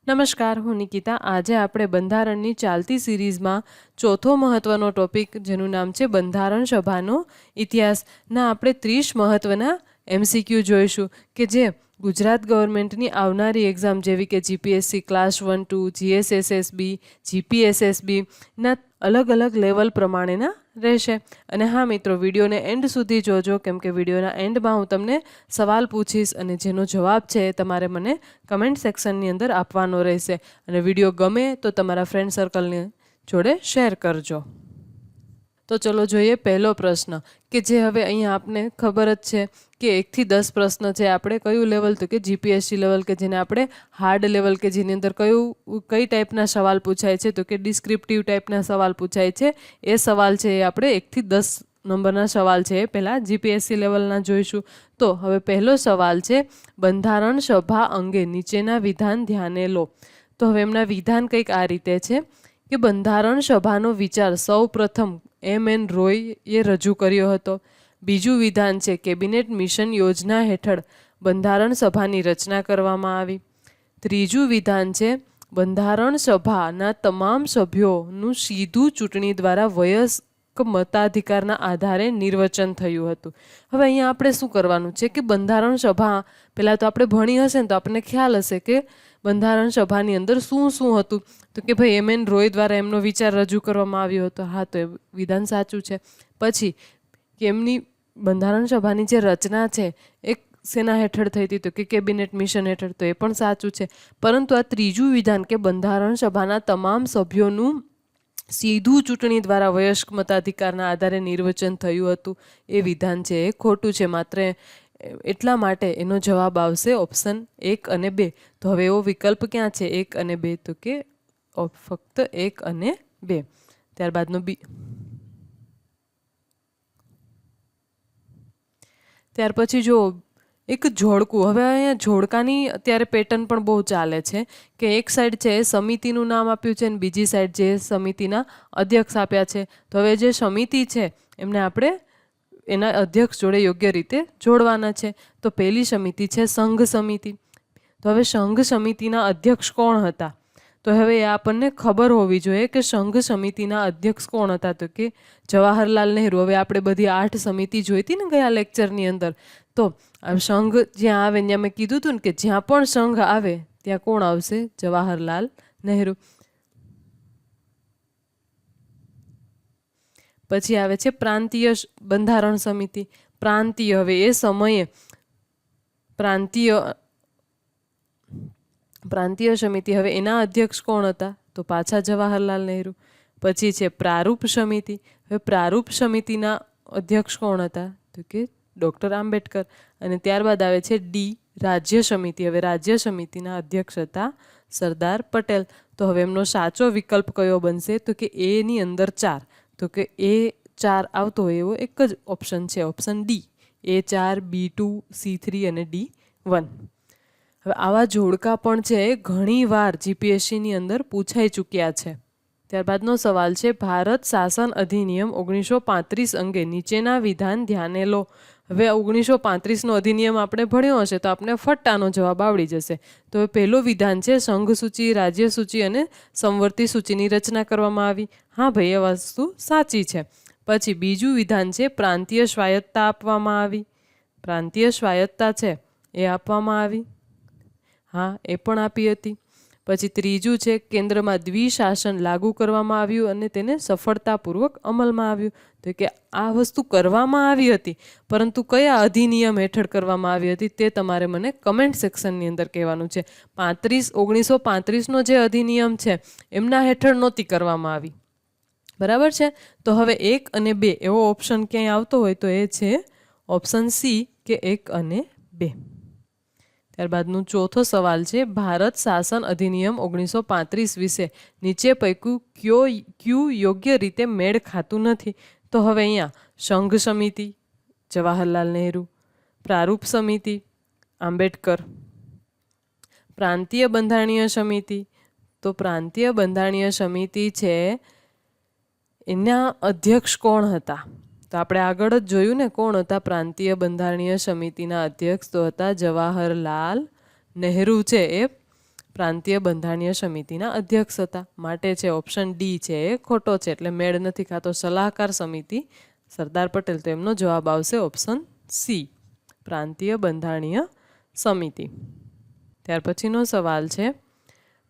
નમસ્કાર, હું નિકિતા. આજે આપણે બંધારણની ચાલતી સિરીઝમાં ચોથો મહત્વનો ટોપિક, જેનું નામ છે બંધારણ સભાનો ઇતિહાસના, આપણે 30 મહત્વના MCQ જોઈશું કે જે ગુજરાત ગવર્મેન્ટની આવનારી એક્ઝામ જેવી કે GPSC ક્લાસ 1, 2, GSSSB, GPSSB ના અલગ અલગ લેવલ પ્રમાણેના રહેશે. અને હા મિત્રો, વિડીયોને એન્ડ સુધી જોજો, કેમ કે વિડીયોના એન્ડમાં હું તમને સવાલ પૂછીશ અને જેનો જવાબ છે એ તમારે મને કમેન્ટ સેક્શનની અંદર આપવાનો રહેશે. અને વિડીયો ગમે તો તમારા ફ્રેન્ડ સર્કલની જોડે શેર કરજો. તો ચલો જોઈએ પહેલો પ્રશ્ન, કે જે હવે અહીંયા આપને ખબર જ છે કે 1 થી 10 પ્રશ્ન છે. આપણે કયું લેવલ, તો કે GPSC લેવલ, કે જેને આપણે હાર્ડ લેવલ, કે જેની અંદર કઈ ટાઈપના સવાલ પૂછાય છે, તો કે ડિસ્ક્રિપ્ટિવ ટાઈપના સવાલ પૂછાય છે. એ સવાલ છે એ આપણે 1 થી 10 નંબરના સવાલ છે એ પહેલાં GPSC લેવલના જોઈશું. તો હવે પહેલો સવાલ છે, બંધારણ સભા અંગે નીચેના વિધાન ધ્યાને લો. તો હવે એમના વિધાન કંઈક આ રીતે છે કે બંધારણ સભાનો વિચાર સૌ પ્રથમ MN રોયે રજૂ કર્યો હતો. બીજું વિધાન છે, કેબિનેટ મિશન યોજના હેઠળ બંધારણ સભાની રચના કરવામાં આવી. ત્રીજું વિધાન છે, બંધારણ સભાના તમામ સભ્યોનું સીધું ચૂંટણી દ્વારા વયસ્ક મતાધિકારના આધારે નિર્વચન થયું હતું. હવે અહીંયા આપણે શું કરવાનું છે કે બંધારણ સભા પહેલાં તો આપણે ભણી હશે ને તો આપણને ખ્યાલ હશે કે બંધારણ સભાની અંદર શું શું હતું. તો કે ભાઈ MN રોય દ્વારા એમનો વિચાર રજૂ કરવામાં આવ્યો હતો. હા, તો એ વિધાન સાચું છે. પછી કે એમની બંધારણ સભાની જે રચના છે એ સેના હેઠળ થઈ હતી, તો કે કેબિનેટ મિશન હેઠળ, તો એ પણ સાચું છે. પરંતુ આ ત્રીજું વિધાન કે બંધારણ સભાના તમામ સભ્યોનું સીધું ચૂંટણી દ્વારા વયસ્ક મતાધિકારના આધારે નિર્વચન થયું હતું, એ વિધાન છે એ ખોટું છે. માત્ર એટલા માટે એનો જવાબ આવશે ઓપ્શન 1 અને 2. તો હવે એવો વિકલ્પ ક્યાં છે 1 અને 2? તો કે ફક્ત 1 અને 2. ત્યારબાદનો ત્યાર પછી જો એક જોડકું. હવે અહીંયા જોડકાની અત્યારે પેટર્ન પણ બહુ ચાલે છે કે એક સાઈડ છે એ સમિતિનું નામ આપ્યું છે અને બીજી સાઈડ જે સમિતિના અધ્યક્ષ આપ્યા છે. તો હવે જે સમિતિ છે એમને આપણે એના અધ્યક્ષ જોડે યોગ્ય રીતે જોડવાના છે. તો પહેલી સમિતિ છે સંઘ સમિતિ. તો હવે સંઘ સમિતિના અધ્યક્ષ કોણ હતા? તો હવે એ આપણને ખબર હોવી જોઈએ કે સંઘ સમિતિના અધ્યક્ષ કોણ હતા, તો કે જવાહરલાલ નહેરુ. હવે આપણે બધી 8 સમિતિ જોઈ હતી ને ગયા લેક્ચરની અંદર. તો સંઘ જ્યાં આવે ત્યાં મેં કીધું હતું ને કે જ્યાં પણ સંઘ આવે ત્યાં કોણ આવશે? જવાહરલાલ નહેરુ. પછી આવે છે પ્રાંતીય બંધારણ સમિતિ. પ્રાંતીય, હવે એ સમયે પ્રાંતીય સમિતિ, હવે એના અધ્યક્ષ કોણ હતા? તો પાછા જવાહરલાલ નહેરુ. પછી છે પ્રારૂપ સમિતિ. હવે પ્રારૂપ સમિતિના અધ્યક્ષ કોણ હતા? તો કે ડૉક્ટર આંબેડકર. અને ત્યારબાદ આવે છે ડી, રાજ્ય સમિતિ. હવે રાજ્ય સમિતિના અધ્યક્ષ હતા સરદાર પટેલ. તો હવે એમનો સાચો વિકલ્પ કયો બનશે? તો કે એની અંદર 4. તો કે A4 આવતો હોય એવો એક જ ઓપ્શન છે, option D. A4, B2, C3 અને D1. હવે આવા જોડકા પણ છે ઘણીવાર GPSCની અંદર પૂછાઈ ચૂક્યા છે. ત્યારબાદનો સવાલ છે, ભારત શાસન અધિનિયમ 1935 અંગે નીચેના વિધાન ધ્યાને લો. હવે 1935નો અધિનિયમ આપણે ભણ્યો હશે તો આપણે ફટ્ટાનો જવાબ આવડી જશે. તો પહેલો વિધાન છે, સંઘ સૂચિ, રાજ્ય સૂચિ અને સંવર્તી સૂચિની રચના કરવામાં આવી. હા ભાઈ, એ વસ્તુ સાચી છે. પછી બીજું વિધાન છે, પ્રાંતીય સ્વાયત્તતા આપવામાં આવી. પ્રાંતીય સ્વાયત્તતા છે એ આપવામાં આવી. હા, એ પણ આપી હતી. પછી ત્રીજું છે, કેન્દ્રમાં દ્વિશાસન લાગુ કરવામાં આવ્યું અને તેને સફળતાપૂર્વક અમલમાં આવ્યું. તો કે આ વસ્તુ કરવામાં આવી હતી, પરંતુ કયા અધિનિયમ હેઠળ કરવામાં આવી હતી તે તમારે મને કમેન્ટ સેક્શનની અંદર કહેવાનું છે. 1935નો જે અધિનિયમ છે એમના હેઠળ નહોતી કરવામાં આવી. બરાબર છે. તો હવે 1 અને 2 એવો ઓપ્શન ક્યાંય આવતો હોય તો એ છે ઓપ્શન સી, કે 1 અને 2. ત્યારબાદનો ચોથો સવાલ છે, ભારત શાસન અધિનિયમ 1935 વિશે નીચે પૈકી કયું યોગ્ય રીતે મેળ ખાતું નથી? તો હવે અહીંયા સંઘ સમિતિ, જવાહરલાલ નહેરુ. પ્રારૂપ સમિતિ, આંબેડકર. પ્રાંતીય બંધારણીય સમિતિ. તો પ્રાંતીય બંધારણીય સમિતિ છે એના અધ્યક્ષ કોણ હતા? તો આપણે આગળ જ જોયું ને કોણ હતા પ્રાંતીય બંધારણીય સમિતિના અધ્યક્ષ? તો હતા જવાહરલાલ નહેરુ છે એ પ્રાંતીય બંધારણીય સમિતિના અધ્યક્ષ હતા. માટે છે ઓપ્શન ડી છે એ ખોટો છે, એટલે મેળ નથી ખાતો. સલાહકાર સમિતિ સરદાર પટેલ, તો એમનો જવાબ આવશે ઓપ્શન સી, પ્રાંતીય બંધારણીય સમિતિ. ત્યાર પછીનો સવાલ છે,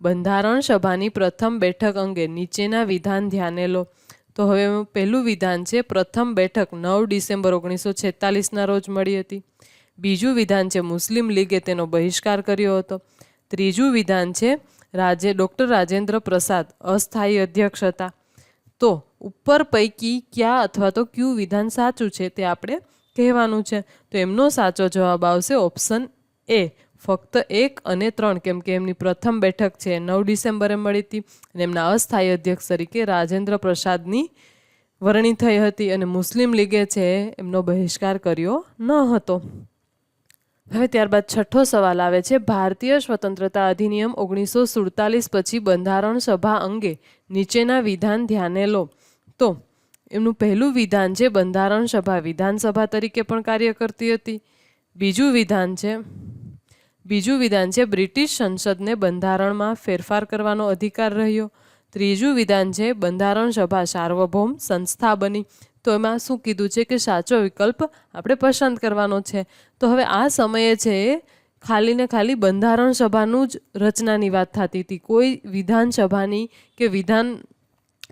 બંધારણ સભાની પ્રથમ બેઠક અંગે નીચેના વિધાન ધ્યાને લો. તો હવે પહેલું વિધાન છે, પ્રથમ બેઠક 9 ડિસેમ્બર 1946ના રોજ મળી હતી. બીજું વિધાન છે, મુસ્લિમ લીગે તેનો બહિષ્કાર કર્યો હતો. ત્રીજું વિધાન છે, ડૉક્ટર રાજેન્દ્ર પ્રસાદ અસ્થાયી અધ્યક્ષ હતા. તો ઉપર પૈકી ક્યાં અથવા તો કયું વિધાન સાચું છે તે આપણે કહેવાનું છે. તો એમનો સાચો જવાબ આવશે ઓપ્શન એ, ફક્ત 1 અને 3, કેમ કે એમની પ્રથમ બેઠક છે 9 ડિસેમ્બરે મળી હતી અને એમના અસ્થાયી અધ્યક્ષ તરીકે રાજેન્દ્ર પ્રસાદની વરણી થઈ હતી અને મુસ્લિમ લીગે છે એમનો બહિષ્કાર કર્યો ન હતો. હવે ત્યારબાદ છઠ્ઠો સવાલ આવે છે, ભારતીય સ્વતંત્રતા અધિનિયમ 1947 પછી બંધારણ સભા અંગે નીચેના વિધાન ધ્યાને લો. તો એમનું પહેલું વિધાન છે, બંધારણ સભા વિધાનસભા તરીકે પણ કાર્ય કરતી હતી. બીજું વિધાન છે બ્રિટિશ સંસદને બંધારણમાં ફેરફાર કરવાનો અધિકાર રહ્યો. ત્રીજું વિધાન છે, બંધારણ સભા સાર્વભૌમ સંસ્થા બની. તો એમાં શું કીધું છે કે સાચો વિકલ્પ આપણે પસંદ કરવાનો છે. તો હવે આ સમયે છે ખાલી ને ખાલી બંધારણ સભાનું જ રચનાની વાત થતી હતી, કોઈ વિધાનસભાની કે વિધાન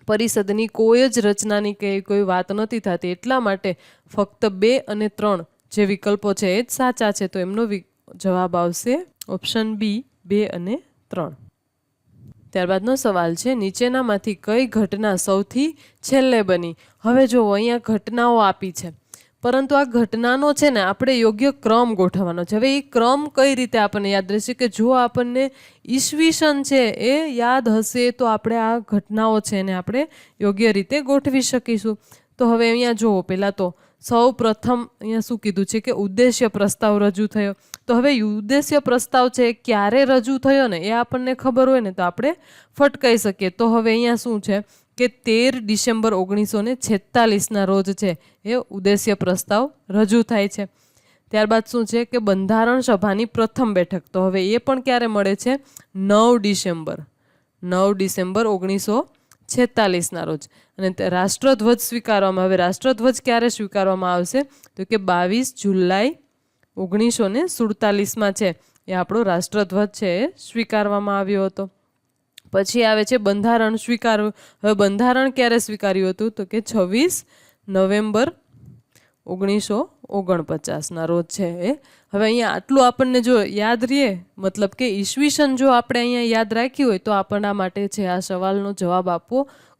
પરિષદની કોઈ જ રચનાની કે કોઈ વાત નહોતી થતી. એટલા માટે ફક્ત 2 અને 3 જે વિકલ્પો છે એ જ સાચા છે. તો એમનો જવાબ આવશે ઓપ્શન બી, 2 અને 3. ત્યારબાદનો સવાલ છે, નીચેનામાંથી કઈ ઘટના સૌથી છેલ્લે બની. હવે જો અહીંયા ઘટનાઓ આપી છે, પરંતુ આ ઘટનાનો છે ને આપણે યોગ્ય ક્રમ ગોઠવવાનો છે. હવે એ ક્રમ કઈ રીતે આપણને યાદ રહેશે કે જો આપણને ઈસવીસન છે એ યાદ હશે તો આપણે આ ઘટનાઓ છે ને આપણે યોગ્ય રીતે ગોઠવી શકીશું. તો હવે અહીંયા જુઓ, પહેલાં તો સૌ પ્રથમ અહીંયા શું કીધું છે કે ઉદ્દેશ્ય પ્રસ્તાવ રજૂ થયો. તો હવે ઉદ્દેશ્ય પ્રસ્તાવ છે ક્યારે રજૂ થયો ને એ આપણને ખબર હોય ને તો આપણે ફટકાઈ શકીએ. તો હવે અહીંયા શું છે કે 13 ડિસેમ્બર 1946ના રોજ છે એ ઉદ્દેશ્ય પ્રસ્તાવ રજૂ થાય છે. ત્યારબાદ શું છે કે બંધારણ સભાની પ્રથમ બેઠક, તો હવે એ પણ ક્યારે મળે છે, 9 ડિસેમ્બર 1946ના રોજ. અને રાષ્ટ્રધ્વજ સ્વીકારવામાં, હવે રાષ્ટ્રધ્વજ ક્યારે સ્વીકારવામાં આવશે તો કે 22 જુલાઈ 1947માં છે એ આપણો રાષ્ટ્રધ્વજ છે એ સ્વીકારવામાં આવ્યો હતો. પછી આવે છે બંધારણ સ્વીકારવું. હવે બંધારણ ક્યારે સ્વીકાર્યું હતું તો કે 26 નવેમ્બર 1949ના રોજ છે એ. હવે અહીંયા આટલું આપણને જો યાદ રહે, મતલબ કે ઈસવીસન જો આપણે અહીંયા યાદ રાખ્યું હોય તો આપણા માટે છે આ સવાલનો જવાબ આપવો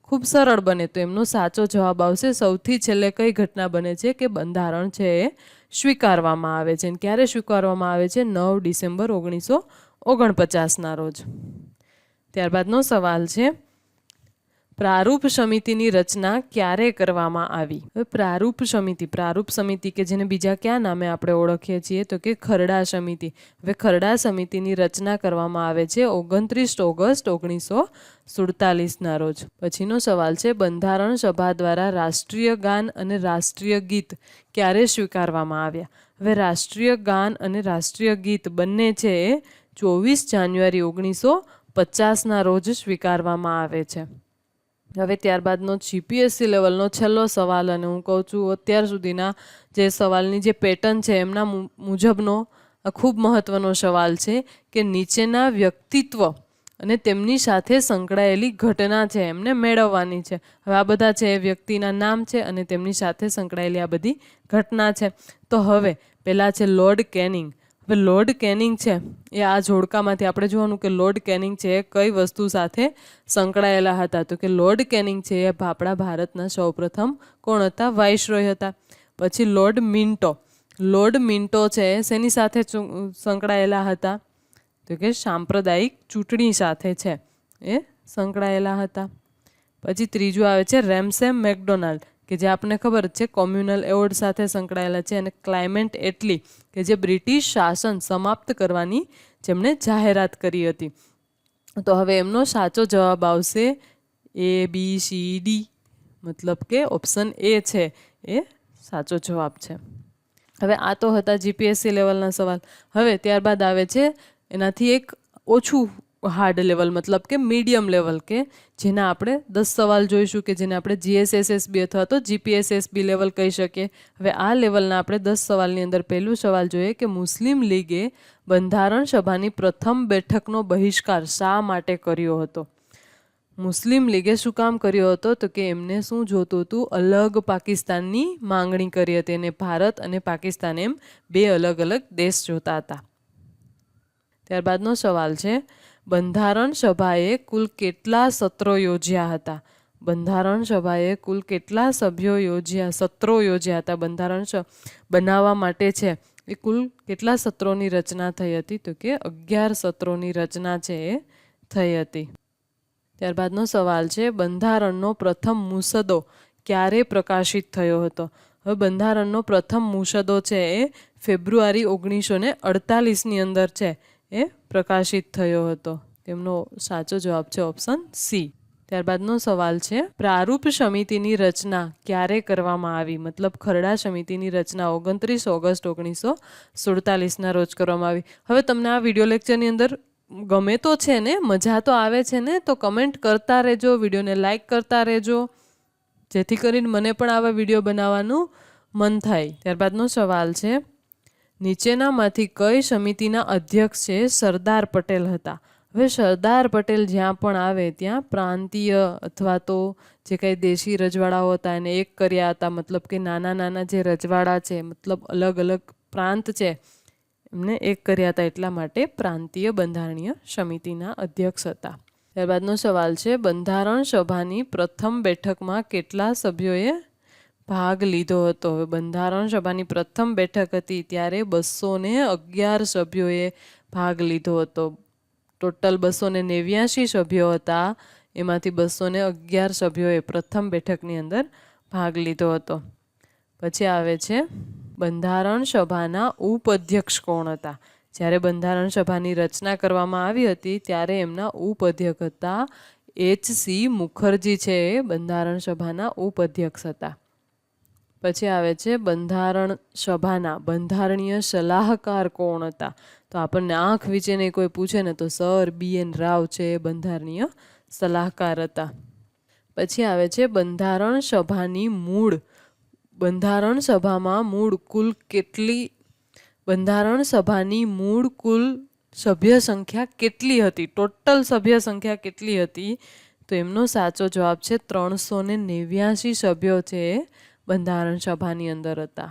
ખૂબ સરળ બને. તો એમનો સાચો જવાબ આવશે સૌથી છેલ્લે કઈ ઘટના બને છે કે બંધારણ છે એ સ્વીકારવામાં આવે છે. અને ક્યારે સ્વીકારવામાં આવે છે, 9 ડિસેમ્બર 1949ના રોજ. ત્યારબાદનો સવાલ છે, પ્રારૂપ સમિતિની રચના ક્યારે કરવામાં આવી. હવે પ્રારૂપ સમિતિ કે જેને બીજા કયા નામે આપણે ઓળખીએ છીએ તો કે ખરડા સમિતિ. હવે ખરડા સમિતિની રચના કરવામાં આવે છે 29 ઓગસ્ટ 1947ના રોજ. પછીનો સવાલ છે, બંધારણ સભા દ્વારા રાષ્ટ્રીય ગાન અને રાષ્ટ્રીય ગીત ક્યારે સ્વીકારવામાં આવ્યા. હવે રાષ્ટ્રીય ગાન અને રાષ્ટ્રીય ગીત બંને છે એ 24 જાન્યુઆરી 1950ના રોજ સ્વીકારવામાં આવે છે. હવે ત્યારબાદનો જીપીએસસી લેવલનો છેલ્લો સવાલ, અને હું કહું છું અત્યાર સુધીના જે સવાલની જે પેટર્ન છે એમના મુજબનો ખૂબ મહત્વનો સવાલ છે કે નીચેના વ્યક્તિત્વ અને તેમની સાથે સંકળાયેલી ઘટના છે એમને મેળવવાની છે. હવે આ બધા છે એ વ્યક્તિના નામ છે અને તેમની સાથે સંકળાયેલી આ બધી ઘટના છે. તો હવે પહેલાં છે લોર્ડ કેનિંગ. હવે લોર્ડ કેનિંગ છે એ આ જોડકામાંથી આપણે જોવાનું કે લોર્ડ કેનિંગ છે એ કઈ વસ્તુ સાથે સંકળાયેલા હતા. તો કે લોર્ડ કેનિંગ છે એ આપણા ભારતના સૌપ્રથમ કોણ હતા, વાઇસરોય હતા. પછી લોર્ડ મિન્ટો છે શેની સાથે સંકળાયેલા હતા તો કે સાંપ્રદાયિક ચૂંટણી સાથે છે એ સંકળાયેલા હતા. પછી ત્રીજું આવે છે રેમ્સે મેકડોનાલ્ડ કે જે આપણને ખબર છે કોમ્યુનલ એવોર્ડ સાથે સંકળાયેલા છે. અને ક્લાઇમેન્ટ એટલી કે જે બ્રિટિશ શાસન સમાપ્ત કરવાની જેમણે જાહેરાત કરી હતી. તો હવે એમનો સાચો જવાબ આવશે ABCD, મતલબ કે ઓપ્શન એ છે એ સાચો જવાબ છે. હવે આ તો હતા જીપીએસસી લેવલના સવાલ. હવે ત્યારબાદ આવે છે એનાથી એક ઓછું હાર્ડ લેવલ મતલબ કે મીડિયમ લેવલ, કે જેના આપણે 10 સવાલ જોઈશું, કે જેને આપણે GSSSB અથવા તો GPSSB લેવલ કહી શકીએ. હવે આ લેવલના આપણે 10 સવાલની અંદર પહેલું સવાલ જોઈએ કે મુસ્લિમ લીગે બંધારણ સભાની પ્રથમ બેઠકનો બહિષ્કાર શા માટે કર્યો હતો? મુસ્લિમ લીગે શું કામ કર્યો હતો? તો કે એમને શું જોતું હતું? અલગ પાકિસ્તાનની માંગણી કરી હતી, અને ભારત અને પાકિસ્તાન એમ બે અલગ અલગ દેશ જોતા હતા. ત્યારબાદનો સવાલ છે, બંધારણ સભાએ કુલ કેટલા સત્રો યોજ્યા હતા? બંધારણ સભાએ કુલ કેટલા સત્રો યોજ્યા હતા? બંધારણ બનાવવા માટે છે એ કુલ કેટલા સત્રોની રચના થઈ હતી? તો કે 11 સત્રોની રચના છે એ થઈ હતી. ત્યારબાદનો સવાલ છે, બંધારણનો પ્રથમ મુસદ્દો ક્યારે પ્રકાશિત થયો હતો? હવે બંધારણનો પ્રથમ મુસદ્દો છે એ ફેબ્રુઆરી 1948ની અંદર છે એ પ્રકાશિત થયો હતો. તેમનો સાચો જવાબ છે ઓપ્શન સી. ત્યારબાદનો સવાલ છે, પ્રારૂપ સમિતિની રચના ક્યારે કરવામાં આવી? મતલબ ખરડા સમિતિની રચના 29 ઓગસ્ટ 1947ના રોજ કરવામાં આવી. હવે તમને આ વિડીયો લેક્ચરની અંદર ગમે તો છે ને, મજા તો આવે છે ને, તો કમેન્ટ કરતા રહેજો, વિડીયોને લાઈક કરતા રહેજો, જેથી કરીને મને પણ આવા વિડીયો બનાવવાનું મન થાય. ત્યારબાદનો સવાલ છે, નીચેનામાંથી કઈ સમિતિના અધ્યક્ષ છે સરદાર પટેલ હતા? હવે સરદાર પટેલ જ્યાં પણ આવે ત્યાં પ્રાંતીય અથવા તો જે કંઈ દેશી રજવાડાઓ હતા એને એક કર્યા હતા. મતલબ કે નાના નાના જે રજવાડા છે, મતલબ અલગ અલગ પ્રાંત છે, એમને એક કર્યા હતા, એટલા માટે પ્રાંતીય બંધારણીય સમિતિના અધ્યક્ષ હતા. ત્યારબાદનો સવાલ છે, બંધારણ સભાની પ્રથમ બેઠકમાં કેટલા સભ્યોએ ભાગ લીધો હતો? હવે બંધારણ સભાની પ્રથમ બેઠક હતી ત્યારે 211 સભ્યોએ ભાગ લીધો હતો. ટોટલ 289 સભ્યો હતા, એમાંથી 211 સભ્યોએ પ્રથમ બેઠકની અંદર ભાગ લીધો હતો. પછી આવે છે, બંધારણ સભાના ઉપાધ્યક્ષ કોણ હતા? જ્યારે બંધારણ સભાની રચના કરવામાં આવી હતી ત્યારે એમના ઉપાધ્યક્ષ હતા H.C. મુખર્જી છે એ બંધારણ સભાના ઉપાધ્યક્ષ હતા. પછી આવે છે, બંધારણ સભાના બંધારણીય સલાહકાર કોણ હતા? તો આપણને આંખ વિશેને કોઈ પૂછે ને તો સર BN રાવ છે એ બંધારણીય સલાહકાર હતા. પછી આવે છે, બંધારણ સભાની મૂળ બંધારણ સભામાં મૂળ કુલ કેટલી બંધારણ સભાની મૂળ કુલ સભ્ય સંખ્યા કેટલી હતી? ટોટલ સભ્ય સંખ્યા કેટલી હતી? તો એમનો સાચો જવાબ છે 389 સભ્યો છે બંધારણ સભાની અંદર હતા.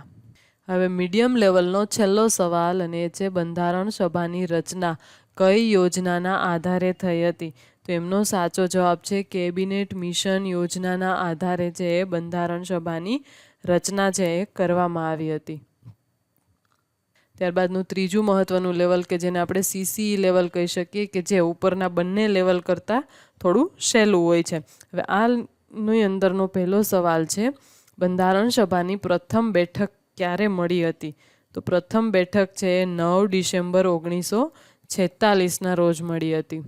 હવે મીડિયમ લેવલનો છેલ્લો સવાલ, અને એ છે, બંધારણ સભાની રચના કઈ યોજનાના આધારે થઈ હતી? તો એમનો સાચો જવાબ છે કેબિનેટ મિશન યોજનાના આધારે છે બંધારણ સભાની રચના છે એ કરવામાં આવી હતી. ત્યારબાદનું ત્રીજું મહત્વનું લેવલ કે જેને આપણે CCE લેવલ કહી શકીએ, કે જે ઉપરના બંને લેવલ કરતાં થોડું સહેલું હોય છે. હવે આની અંદરનો પહેલો સવાલ છે, બંધારણ સભાની પ્રથમ બેઠક ક્યારે મળી હતી? તો પ્રથમ બેઠક છે 9 ડિસેમ્બર 1946ના રોજ મળી હતી.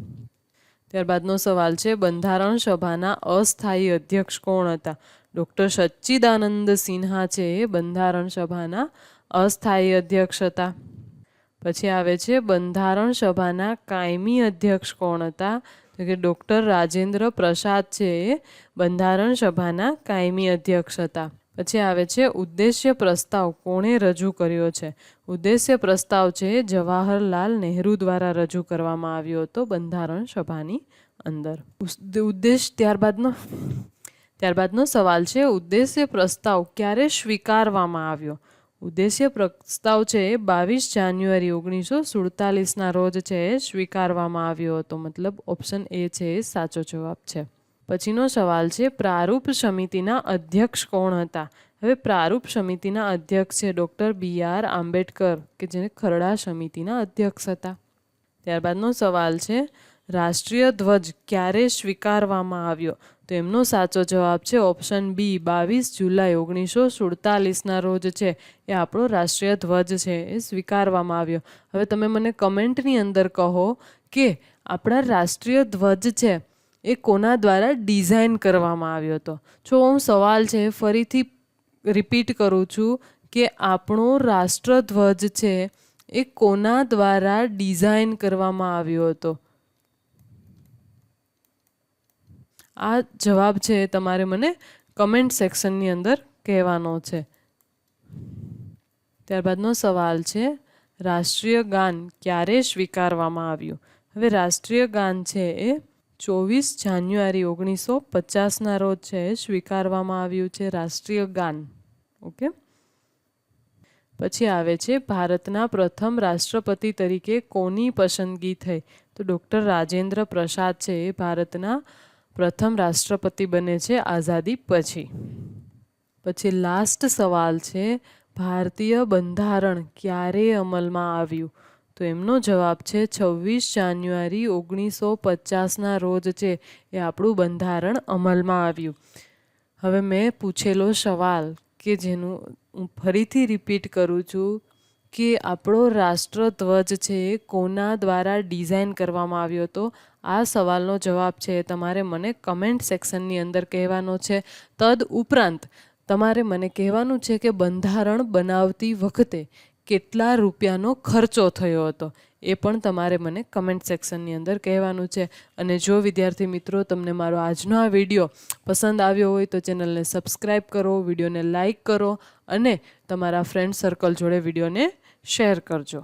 ત્યારબાદનો સવાલ છે, બંધારણ સભાના અસ્થાયી અધ્યક્ષ કોણ હતા? ડૉક્ટર સચ્ચિદાનંદ સિન્હા છે એ બંધારણ સભાના અસ્થાયી અધ્યક્ષ હતા. પછી આવે છે, બંધારણ સભાના કાયમી અધ્યક્ષ કોણ હતા? તો કે ડૉક્ટર રાજેન્દ્ર પ્રસાદ છે એ બંધારણ સભાના કાયમી અધ્યક્ષ હતા. પછી આવે છે, ઉદ્દેશ્ય પ્રસ્તાવ કોણે રજૂ કર્યો છે? ઉદ્દેશ્ય પ્રસ્તાવ છે જવાહરલાલ નહેરુ દ્વારા રજૂ કરવામાં આવ્યો હતો બંધારણ સભાની અંદર. ત્યારબાદનો સવાલ છે, ઉદ્દેશ્ય પ્રસ્તાવ ક્યારે સ્વીકારવામાં આવ્યો? ઉદ્દેશ્ય પ્રસ્તાવ છે 22 જાન્યુઆરી 1947ના રોજ છે સ્વીકારવામાં આવ્યો હતો. મતલબ ઓપ્શન એ છે એ સાચો જવાબ છે. પછીનો સવાલ છે, પ્રારૂપ સમિતિના અધ્યક્ષ કોણ હતા? હવે પ્રારૂપ સમિતિના અધ્યક્ષ છે ડૉક્ટર BR આંબેડકર, કે જે ખરડા સમિતિના અધ્યક્ષ હતા. ત્યારબાદનો સવાલ છે, રાષ્ટ્રીય ધ્વજ ક્યારે સ્વીકારવામાં આવ્યો? તો એમનો સાચો જવાબ છે ઓપ્શન બી, 22 જુલાઈ 1947ના રોજ છે એ આપણો રાષ્ટ્રીય ધ્વજ છે એ સ્વીકારવામાં આવ્યો. હવે તમે મને કમેન્ટની અંદર કહો કે આપણા રાષ્ટ્રીય ધ્વજ છે એ કોના દ્વારા ડિઝાઇન કરવામાં આવ્યો હતો? જો હું સવાલ છે ફરીથી રિપીટ કરું છું કે આપણો રાષ્ટ્રધ્વજ છે એ કોના દ્વારા ડિઝાઇન કરવામાં આવ્યો હતો? આ જવાબ છે એ તમારે મને કમેન્ટ સેક્શનની અંદર કહેવાનો છે. ત્યારબાદનો સવાલ છે, રાષ્ટ્રીય ગાન ક્યારે સ્વીકારવામાં આવ્યું? હવે રાષ્ટ્રીય ગાન છે એ 24 જાન્યુઆરી 1950ના રોજ છે સ્વીકારવામાં આવ્યું છે રાષ્ટ્રીય ગાન. ઓકે. પછી આવે છે, ભારતના પ્રથમ રાષ્ટ્રપતિ તરીકે કોની પસંદગી થઈ? તો ડૉક્ટર રાજેન્દ્ર પ્રસાદ છે એ ભારતના પ્રથમ રાષ્ટ્રપતિ બને છે આઝાદી પછી. પછી લાસ્ટ સવાલ છે, ભારતીય બંધારણ ક્યારે અમલમાં આવ્યું? તો એમનો જવાબ છે 26 જાન્યુઆરી 1950ના રોજ છે એ આપણું બંધારણ અમલમાં આવ્યું. હવે મેં પૂછેલો સવાલ કે જેનું હું ફરીથી રિપીટ કરું છું કે આપણો રાષ્ટ્રધ્વજ છે એ કોના દ્વારા ડિઝાઇન કરવામાં આવ્યો હતો? આ સવાલનો જવાબ છે તમારે મને કમેન્ટ સેક્શનની અંદર કહેવાનો છે. તદ ઉપરાંત તમારે મને કહેવાનું છે કે બંધારણ બનાવતી વખતે કેટલા રૂપિયાનો ખર્ચો થયો હતો, એ પણ તમારે મને કમેન્ટ સેક્શનની અંદર કહેવાનું છે. અને જો વિદ્યાર્થી મિત્રો તમને મારો આજનો આ વિડીયો પસંદ આવ્યો હોય તો ચેનલને સબસ્ક્રાઈબ કરો, વિડીયોને લાઈક કરો અને તમારા ફ્રેન્ડ સર્કલ જોડે વિડીયોને શેર કરજો.